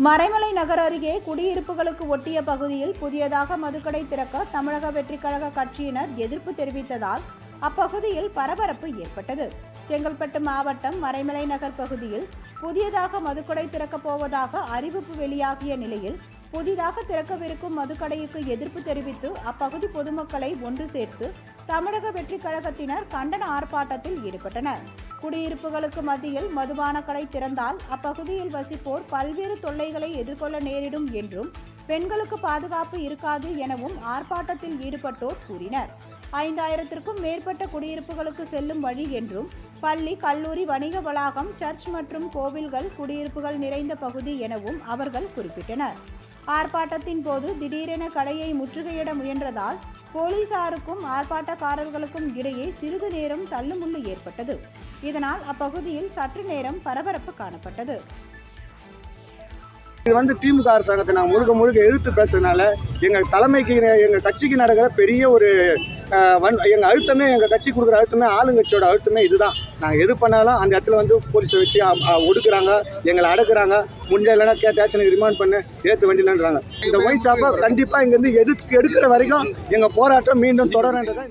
மறைமலை நகர் அருகே குடியிருப்புகளுக்கு ஒட்டிய பகுதியில் புதியதாக மதுக்கடை திறக்க தமிழக வெற்றிக் கழக கட்சியினர் எதிர்ப்பு தெரிவித்ததால் அப்பகுதியில் பரபரப்பு ஏற்பட்டது. செங்கல்பட்டு மாவட்டம் மறைமலை நகர் பகுதியில் புதியதாக மதுக்கடை திறக்கப் போவதாக அறிவிப்பு வெளியாகிய நிலையில் புதிதாக திறக்கவிருக்கும் மதுக்கடைக்கு எதிர்ப்பு தெரிவித்து அப்பகுதி பொதுமக்களை ஒன்று சேர்த்து தமிழக வெற்றிக் கழகத்தினர் கண்டன ஆர்ப்பாட்டத்தில் ஈடுபட்டனர். குடியிருப்புகளுக்கு மத்தியில் மதுபான கடை திறந்தால் அப்பகுதியில் வசிப்போர் பல்வேறு தொல்லைகளை எதிர்கொள்ள நேரிடும் என்றும் பெண்களுக்கு பாதுகாப்பு இருக்காது எனவும் ஆர்ப்பாட்டத்தில் ஈடுபட்டோர் கூறினர். 5000த்திற்கும் மேற்பட்ட குடியிருப்புகளுக்கு செல்லும் வழி என்றும் பள்ளி, கல்லூரி, வணிக வளாகம், சர்ச் மற்றும் கோவில்கள் குடியிருப்புகள் நிறைந்த பகுதி எனவும் அவர்கள் குறிப்பிட்டனர். ஆர்ப்பாட்டத்தின் போது திடீரென கடையை முற்றுகையிட முயன்றதால் போலீசாருக்கும் ஆர்ப்பாட்டக்காரர்களுக்கும் இடையே சிறிது நேரம் தள்ளுமுள்ளு ஏற்பட்டது. இதனால் அப்பகுதியில் சற்று நேரம் பரபரப்பு காணப்பட்டது. இது திமுக அரசாங்கத்தை நான் முழுக்க எதிர்த்து பேசுறதுனால எங்கள் தலைமைக்கு எங்கள் கட்சிக்கு நடக்கிற பெரிய ஒரு எங்கள் அழுத்தமே, எங்கள் கட்சி கொடுக்குற அழுத்தமே, ஆளுங்கட்சியோட அழுத்தமே இதுதான். நாங்கள் எது பண்ணாலும் அந்த இடத்துல போலீஸை வச்சு ஒடுக்குறாங்க, எங்களை அடக்குறாங்க. முடிஞ்ச இல்லைன்னா ஸ்டேஷனுக்கு ரிமாண்ட் பண்ணு, ஏற்று வண்டிலன்றாங்க. இந்த ஒயின் ஷாப்பை கண்டிப்பாக இங்கேருந்து எடுக்கிற வரைக்கும் எங்கள் போராட்டம் மீண்டும் தொடரன்றதை